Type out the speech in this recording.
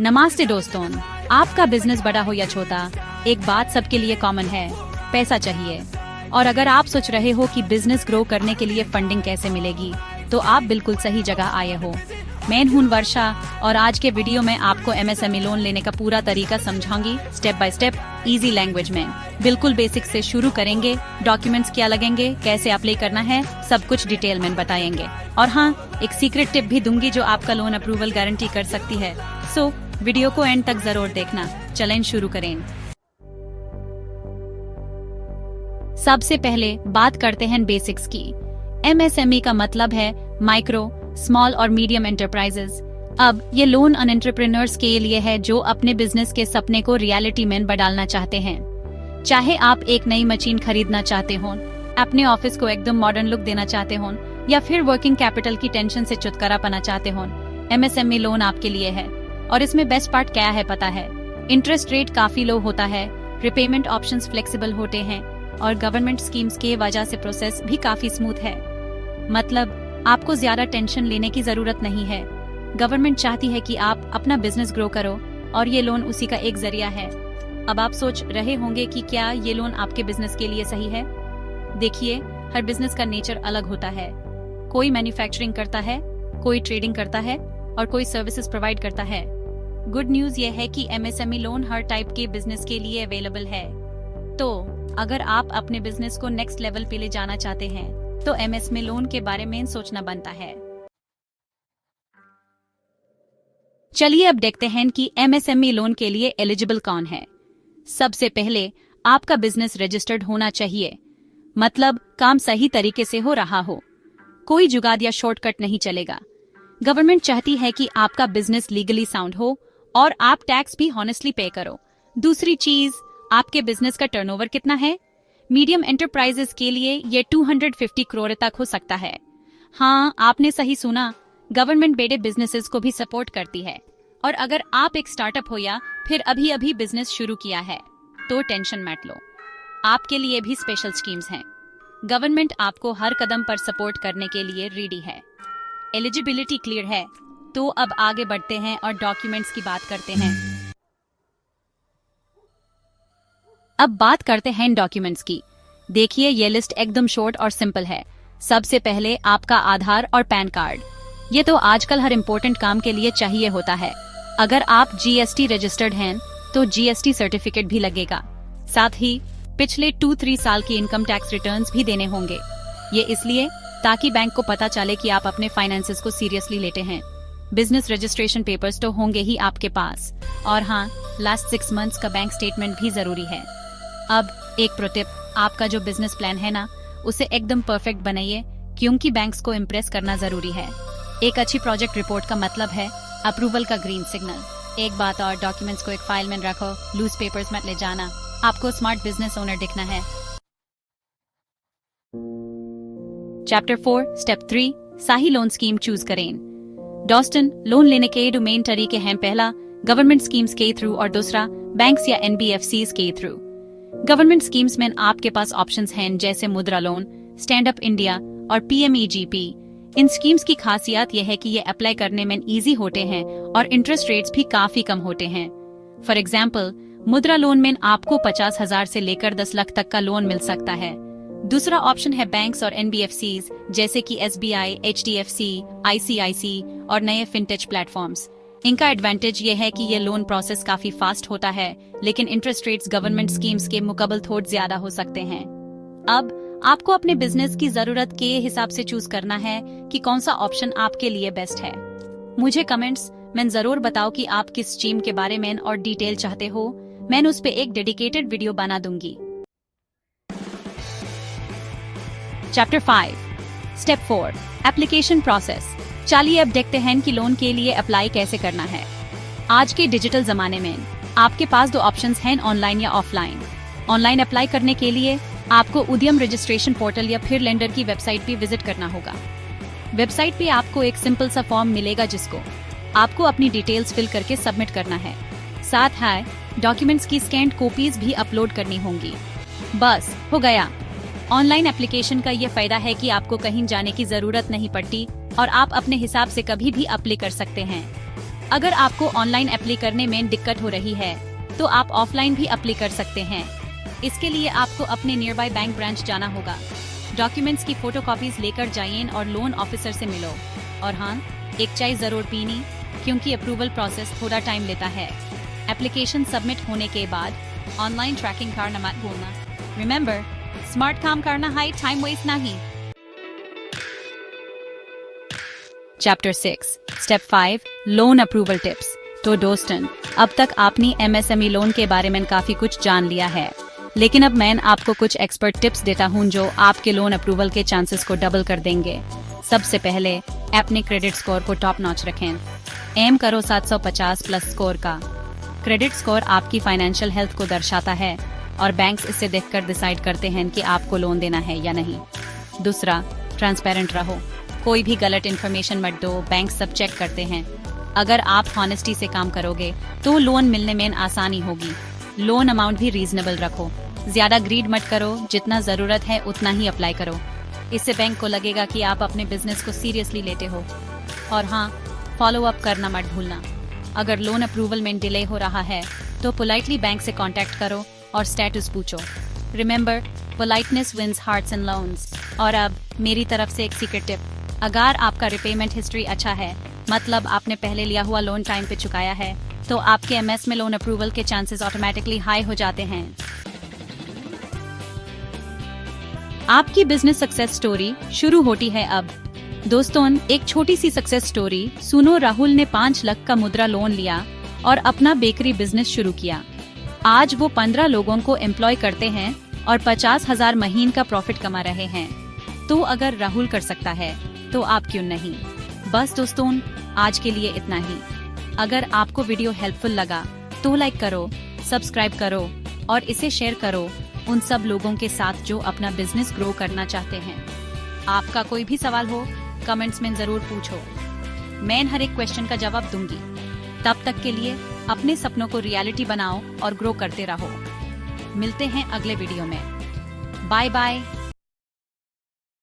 नमस्ते दोस्तों, आपका बिजनेस बड़ा हो या छोटा, एक बात सबके लिए कॉमन है, पैसा चाहिए। और अगर आप सोच रहे हो कि बिजनेस ग्रो करने के लिए फंडिंग कैसे मिलेगी, तो आप बिल्कुल सही जगह आए हो। मैं हूं वर्षा और आज के वीडियो में आपको एमएसएमई लोन लेने का पूरा तरीका समझाऊंगी, step by step, easy language में। बिल्कुल बेसिक से शुरू करेंगे, डॉक्यूमेंट्स क्या लगेंगे, कैसे अप्लाई करना है, सब कुछ डिटेल में बताएंगे। और हाँ, एक सीक्रेट टिप भी दूंगी जो आपका लोन अप्रूवल गारंटी कर सकती है। सो वीडियो को एंड तक जरूर देखना। चलें शुरू करें। सबसे पहले बात करते हैं बेसिक्स की। एमएसएमई का मतलब है माइक्रो, स्मॉल और मीडियम एंटरप्राइजेस। अब ये लोन अन एंटरप्रेन्योर्स के लिए है जो अपने बिजनेस के सपने को रियलिटी में बदलना चाहते हैं। चाहे आप एक नई मशीन खरीदना चाहते हो, अपने ऑफिस को एकदम मॉडर्न लुक देना चाहते हो, या फिर वर्किंग कैपिटल की टेंशन से छुटकारा पाना चाहते हो, एमएसएमई लोन आपके लिए है। और इसमें बेस्ट पार्ट क्या है पता है? इंटरेस्ट रेट काफी लो होता है, रिपेमेंट ऑप्शंस फ्लेक्सिबल होते हैं और गवर्नमेंट स्कीम्स के वजह से प्रोसेस भी काफी स्मूथ है। मतलब आपको ज्यादा टेंशन लेने की जरूरत नहीं है। गवर्नमेंट चाहती है कि आप अपना बिजनेस ग्रो करो और ये लोन उसी का एक जरिया है। अब आप सोच रहे होंगे कि क्या ये लोन आपके बिजनेस के लिए सही है? देखिए, हर बिजनेस का नेचर अलग होता है। कोई मैन्युफैक्चरिंग करता है, कोई ट्रेडिंग करता है और कोई सर्विसेज प्रोवाइड करता है। गुड न्यूज ये है कि एमएसएमई लोन हर टाइप के बिजनेस के लिए अवेलेबल है। तो अगर आप अपने बिजनेस को नेक्स्ट लेवल पे ले जाना चाहते हैं, तो एमएसएमई लोन के बारे में सोचना बनता है। चलिए अब देखते हैं कि एमएसएमई लोन के लिए एलिजिबल कौन है। सबसे पहले आपका बिजनेस रजिस्टर्ड होना चाहिए, मतलब काम सही तरीके से हो रहा हो। कोई जुगाड़ या शॉर्टकट नहीं चलेगा। गवर्नमेंट चाहती है कि आपका बिजनेस लीगली साउंड हो और आप टैक्स भी हॉनेस्टली पे करो। दूसरी चीज, आपके बिजनेस का टर्नओवर कितना है? मीडियम एंटरप्राइजेस के लिए ये 250 करोड़ तक हो सकता है। हाँ, आपने सही सुना, गवर्नमेंट बड़े बिजनेसेस को भी सपोर्ट करती है। और अगर आप एक स्टार्टअप हो या फिर अभी अभी बिजनेस शुरू किया है, तो टेंशन मत लो, आपके लिए भी स्पेशल स्कीम्स हैं। गवर्नमेंट आपको हर कदम पर सपोर्ट करने के लिए रेडी है। एलिजिबिलिटी क्लियर है, तो अब आगे बढ़ते हैं और डॉक्यूमेंट्स की बात करते हैं। अब बात करते हैं डॉक्यूमेंट्स की। देखिए, ये लिस्ट एकदम शॉर्ट और सिंपल है। सबसे पहले आपका आधार और पैन कार्ड। ये तो आजकल हर इम्पोर्टेंट काम के लिए चाहिए होता है। अगर आप जीएसटी रजिस्टर्ड हैं, तो जीएसटी सर्टिफिकेट भी लगेगा। साथ ही पिछले 2-3 साल की इनकम टैक्स रिटर्न्स भी देने होंगे। ये इसलिए ताकि बैंक को पता चले कि आप अपने फाइनेंसेस को सीरियसली लेते हैं। बिजनेस रजिस्ट्रेशन पेपर्स तो होंगे ही आपके पास। और हाँ, लास्ट 6 मंथ्स का बैंक स्टेटमेंट भी जरूरी है। अब एक प्रो टिप, आपका जो बिजनेस प्लान है ना, उसे एकदम परफेक्ट बनाइए, क्योंकि बैंक्स को इम्प्रेस करना जरूरी है। एक अच्छी प्रोजेक्ट रिपोर्ट का मतलब है अप्रूवल का ग्रीन सिग्नल। एक बात और, डॉक्यूमेंट्स को एक फाइल में रखो, लूज पेपर्स मत ले जाना। आपको स्मार्ट बिजनेस ओनर दिखना है। चैप्टर 4 स्टेप 3 सही लोन स्कीम चूज करें। दोस्तन, लोन लेने के 2 मेन तरीके हैं। पहला, गवर्नमेंट स्कीम्स के थ्रू और दूसरा, बैंक्स या एनबीएफसीज के थ्रू। गवर्नमेंट स्कीम्स में आपके पास ऑप्शंस हैं जैसे मुद्रा लोन, स्टैंड अप इंडिया और पीएमईजीपी। इन स्कीम्स की खासियत यह है कि ये अप्लाई करने में इजी होते हैं और इंटरेस्ट रेट्स भी काफी कम होते हैं। फॉर एग्जाम्पल, मुद्रा लोन में आपको 50,000 से लेकर 10 लाख तक का लोन मिल सकता है। दूसरा ऑप्शन है बैंक्स और एनबीएफसीज, जैसे कि एसबीआई, एचडीएफसी, आईसीआईसी और नए फिनटेक प्लेटफॉर्म्स। इनका एडवांटेज ये है कि ये लोन प्रोसेस काफी फास्ट होता है, लेकिन इंटरेस्ट रेट्स गवर्नमेंट स्कीम्स के मुकाबले थोड़े ज्यादा हो सकते हैं। अब आपको अपने बिजनेस की जरूरत के हिसाब से चूज करना है कि कौन सा ऑप्शन आपके लिए बेस्ट है। मुझे कमेंट्स में जरूर बताओ कि आप किस स्कीम के बारे में और डिटेल चाहते हो। मैं उस पे एक डेडिकेटेड वीडियो बना दूंगी। Chapter 5 step 4 application process. चलिए अब देखते हैं कि लोन के लिए अप्लाई कैसे करना है। आज के डिजिटल जमाने में आपके पास 2 ऑप्शंस हैं, ऑनलाइन या ऑफलाइन। ऑनलाइन अप्लाई करने के लिए आपको उद्यम रजिस्ट्रेशन पोर्टल या फिर लेंडर की वेबसाइट पे विजिट करना होगा। वेबसाइट पे आपको एक सिंपल सा फॉर्म मिलेगा जिसको आपको अपनी डिटेल्स फिल करके सबमिट करना है। साथ है डॉक्यूमेंट्स की स्कैन्ड कॉपीज भी अपलोड करनी होंगी। बस हो गया। ऑनलाइन एप्लीकेशन का ये फायदा है कि आपको कहीं जाने की जरूरत नहीं पड़ती और आप अपने हिसाब से कभी भी अप्लाई कर सकते हैं। अगर आपको ऑनलाइन अप्लाई करने में दिक्कत हो रही है तो आप ऑफलाइन भी अप्लाई कर सकते हैं। इसके लिए आपको अपने नियर बाय बैंक ब्रांच जाना होगा। डॉक्यूमेंट्स की फोटोकॉपीज लेकर जाइए और लोन ऑफिसर से मिलो। और हाँ, एक चाय जरूर पीनी, क्योंकि अप्रूवल प्रोसेस थोड़ा टाइम लेता है। एप्लीकेशन सबमिट होने के बाद ऑनलाइन ट्रैकिंग करना मत भूलना। रिमेंबर, स्मार्ट काम करना है, टाइम वेस्ट नहीं। Chapter 6 step 5 loan approval tips. तो दोस्तन, अब तक आपने MSME लोन के बारे में काफी कुछ जान लिया है, लेकिन अब मैं आपको कुछ एक्सपर्ट टिप्स देता हूं जो आपके लोन अप्रूवल के चांसेस को डबल कर देंगे। सबसे पहले, अपने क्रेडिट स्कोर को टॉप नॉच रखें। एम करो 750 प्लस स्कोर का। क्रेडिट स्कोर आपकी फाइनेंशियल हेल्थ को दर्शाता है और बैंक्स इससे देखकर डिसाइड करते हैं कि आपको लोन देना है या नहीं। दूसरा, ट्रांसपेरेंट रहो। कोई भी गलत इन्फॉर्मेशन मत दो, बैंक सब चेक करते हैं। अगर आप हॉनेस्टी से काम करोगे तो लोन मिलने में आसानी होगी। लोन अमाउंट भी रीजनेबल रखो। ज्यादा ग्रीड मत करो, जितना जरूरत है उतना ही अप्लाई करो। इससे बैंक को लगेगा कि आप अपने बिजनेस को सीरियसली लेते हो। और हाँ, फॉलो अप करना मत भूलना। अगर लोन अप्रूवल में डिले हो रहा है तो पोलाइटली बैंक से कांटेक्ट करो और स्टेटस पूछो। Remember, politeness wins hearts and loans. और अब मेरी तरफ से एक सीक्रेट टिप, अगर आपका रिपेमेंट हिस्ट्री अच्छा है, मतलब आपने पहले लिया हुआ लोन टाइम पे चुकाया है, तो आपके MS में लोन अप्रूवल के चांसेस ऑटोमेटिकली हाई हो जाते हैं। आपकी बिजनेस सक्सेस स्टोरी शुरू होती है अब। दोस्तों, एक छोटी सी सक्सेस स्टोरी सुनो। राहुल ने 5 लाख का मुद्रा लोन लिया और अपना बेकरी बिजनेस शुरू किया। आज वो 15 लोगों को एम्प्लॉय करते हैं और 50,000 महीने का प्रॉफिट कमा रहे हैं। तो अगर राहुल कर सकता है तो आप क्यों नहीं। बस दोस्तों, आज के लिए इतना ही। अगर आपको वीडियो हेल्पफुल लगा तो लाइक करो, सब्सक्राइब करो और इसे शेयर करो उन सब लोगों के साथ जो अपना बिजनेस ग्रो करना चाहते हैं। आपका कोई भी सवाल हो कमेंट्स में जरूर पूछो, मैं हर एक क्वेश्चन का जवाब दूंगी। तब तक के लिए अपने सपनों को रियलिटी बनाओ और ग्रो करते रहो। मिलते हैं अगले वीडियो में। Bye bye.